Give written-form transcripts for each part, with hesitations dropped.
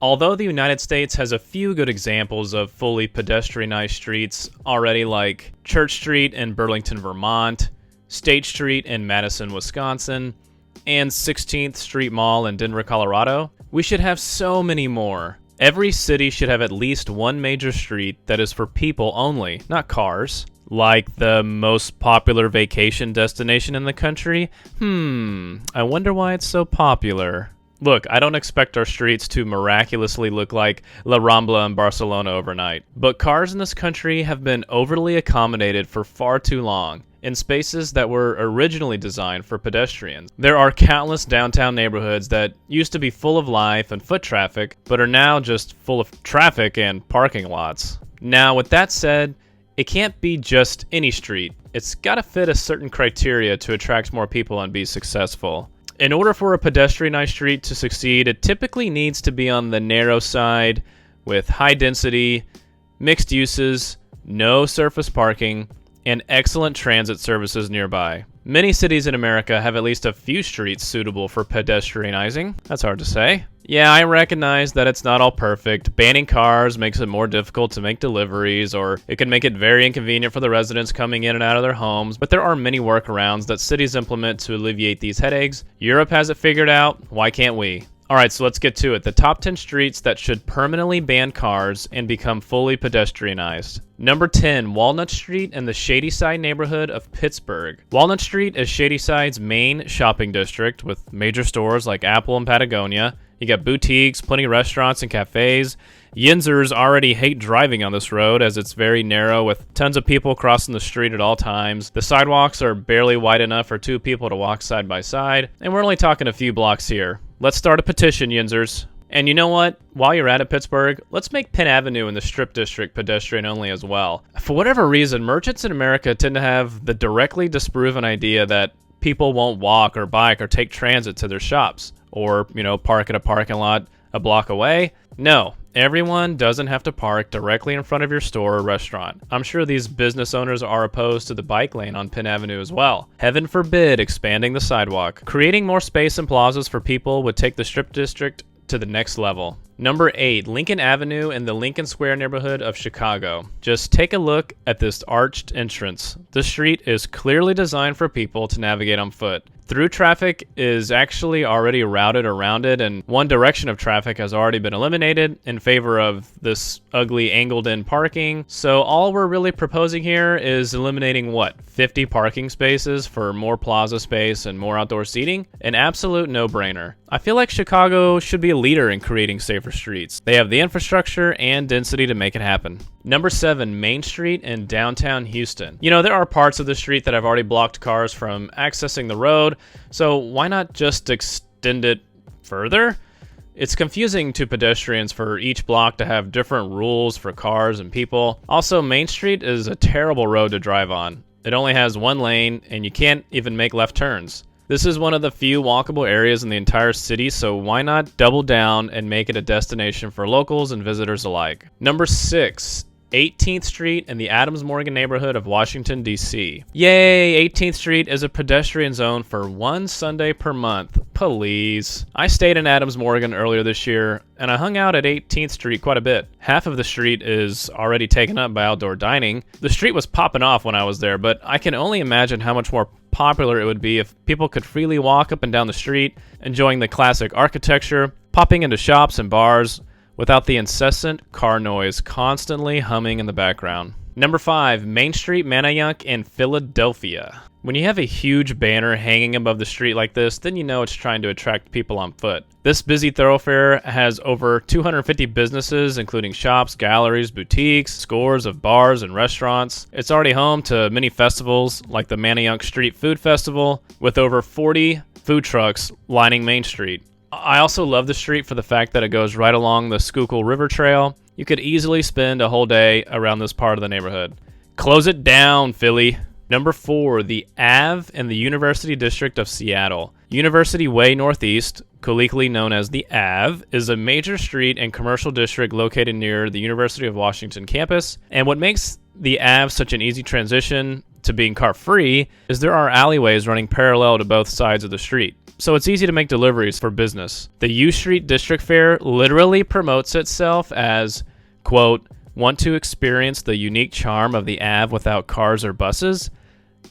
Although the United States has a few good examples of fully pedestrianized streets already, like Church Street in Burlington, Vermont, State Street in Madison, Wisconsin, and 16th Street Mall in Denver, Colorado, we should have so many more. Every city should have at least one major street that is for people only, not cars. Like the most popular vacation destination in the country? I wonder why it's so popular. Look, I don't expect our streets to miraculously look like La Rambla in Barcelona overnight, but cars in this country have been overly accommodated for far too long in spaces that were originally designed for pedestrians. There are countless downtown neighborhoods that used to be full of life and foot traffic, but are now just full of traffic and parking lots. Now, with that said, it can't be just any street. It's gotta fit a certain criteria to attract more people and be successful. In order for a pedestrianized street to succeed, it typically needs to be on the narrow side with high density, mixed uses, no surface parking, and excellent transit services nearby. Many cities in America have at least a few streets suitable for pedestrianizing. That's hard to say. Yeah, I recognize that it's not all perfect. Banning cars makes it more difficult to make deliveries, or it can make it very inconvenient for the residents coming in and out of their homes, but there are many workarounds that cities implement to alleviate these headaches. Europe has it figured out. Why can't we? Alright, so let's get to it. The top 10 streets that should permanently ban cars and become fully pedestrianized. Number 10, Walnut Street in the Shadyside neighborhood of Pittsburgh. Walnut Street is Shadyside's main shopping district with major stores like Apple and Patagonia. You got boutiques, plenty of restaurants and cafes. Yinzers already hate driving on this road as it's very narrow with tons of people crossing the street at all times. The sidewalks are barely wide enough for two people to walk side by side, and we're only talking a few blocks here. Let's start a petition, Yinzers. And you know what? While you're at it, Pittsburgh, let's make Penn Avenue in the Strip District pedestrian only as well. For whatever reason, merchants in America tend to have the directly disproven idea that people won't walk or bike or take transit to their shops, or, park at a parking lot a block away. No, everyone doesn't have to park directly in front of your store or restaurant. I'm sure these business owners are opposed to the bike lane on Penn Avenue as well. Heaven forbid expanding the sidewalk. Creating more space and plazas for people would take the Strip District to the next level. Number 8, Lincoln Avenue in the Lincoln Square neighborhood of Chicago. Just take a look at this arched entrance. The street is clearly designed for people to navigate on foot. Through traffic is actually already routed around it, and one direction of traffic has already been eliminated in favor of this ugly angled-in parking. So all we're really proposing here is eliminating, 50 parking spaces for more plaza space and more outdoor seating? An absolute no-brainer. I feel like Chicago should be a leader in creating safer streets. They have the infrastructure and density to make it happen. Number 7, Main Street in downtown Houston. There are parts of the street that have already blocked cars from accessing the road, so why not just extend it further? It's confusing to pedestrians for each block to have different rules for cars and people. Also, Main Street is a terrible road to drive on. It only has one lane, and you can't even make left turns. This is one of the few walkable areas in the entire city, so why not double down and make it a destination for locals and visitors alike? Number 6, 18th Street in the Adams Morgan neighborhood of Washington, D.C. Yay, 18th Street is a pedestrian zone for one Sunday per month. Please. I stayed in Adams Morgan earlier this year, and I hung out at 18th Street quite a bit. Half of the street is already taken up by outdoor dining. The street was popping off when I was there, but I can only imagine how much more popular it would be if people could freely walk up and down the street, enjoying the classic architecture, popping into shops and bars, without the incessant car noise constantly humming in the background. Number 5, Main Street, Manayunk in Philadelphia. When you have a huge banner hanging above the street like this, then you know it's trying to attract people on foot. This busy thoroughfare has over 250 businesses, including shops, galleries, boutiques, scores of bars and restaurants. It's already home to many festivals, like the Manayunk Street Food Festival, with over 40 food trucks lining Main Street. I also love the street for the fact that it goes right along the Schuylkill River Trail. You could easily spend a whole day around this part of the neighborhood. Close it down, Philly. Number 4, the Ave in the University District of Seattle. University Way Northeast, colloquially known as the Ave, is a major street and commercial district located near the University of Washington campus. And what makes the Ave such an easy transition to being car-free is there are alleyways running parallel to both sides of the street, so it's easy to make deliveries for business. The U Street District Fair literally promotes itself as, quote, "Want to experience the unique charm of the Ave without cars or buses?"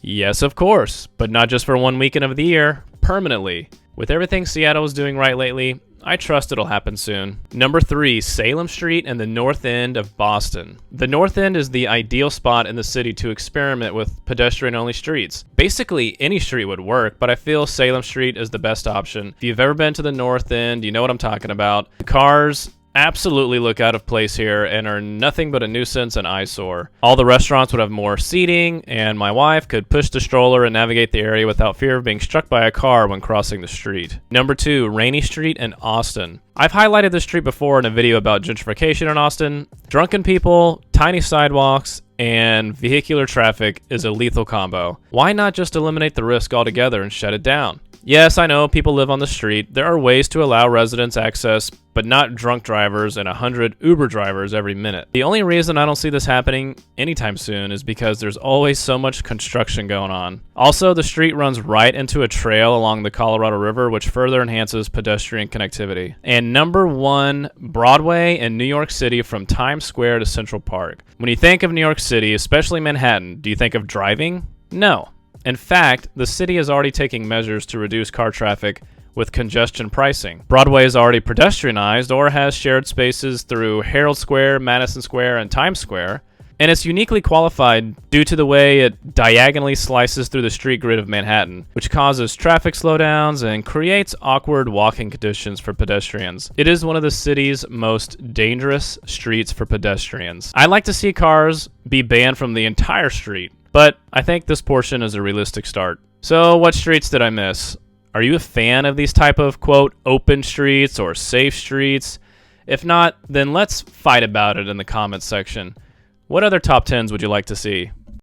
Yes, of course, but not just for one weekend of the year, permanently. With everything Seattle is doing right lately, I trust it'll happen soon. Number 3, Salem Street and the North End of Boston. The North End is the ideal spot in the city to experiment with pedestrian-only streets. Basically, any street would work, but I feel Salem Street is the best option. If you've ever been to the North End, you know what I'm talking about. The cars absolutely look out of place here and are nothing but a nuisance and eyesore. All the restaurants would have more seating, and my wife could push the stroller and navigate the area without fear of being struck by a car when crossing the street. Number 2, Rainey Street in Austin. I've highlighted this street before in a video about gentrification in Austin. Drunken people, tiny sidewalks, and vehicular traffic is a lethal combo. Why not just eliminate the risk altogether and shut it down? Yes, I know people live on the street. There are ways to allow residents access, but not drunk drivers and 100 Uber drivers every minute. The only reason I don't see this happening anytime soon is because there's always so much construction going on. Also, the street runs right into a trail along the Colorado River, which further enhances pedestrian connectivity. And number 1, Broadway in New York City from Times Square to Central Park. When you think of New York City, especially Manhattan, do you think of driving? No. In fact, the city is already taking measures to reduce car traffic with congestion pricing. Broadway is already pedestrianized or has shared spaces through Herald Square, Madison Square, and Times Square, and it's uniquely qualified due to the way it diagonally slices through the street grid of Manhattan, which causes traffic slowdowns and creates awkward walking conditions for pedestrians. It is one of the city's most dangerous streets for pedestrians. I'd like to see cars be banned from the entire street, but I think this portion is a realistic start. So what streets did I miss? Are you a fan of these type of, quote, open streets or safe streets? If not, then let's fight about it in the comments section. What other top 10s would you like to see?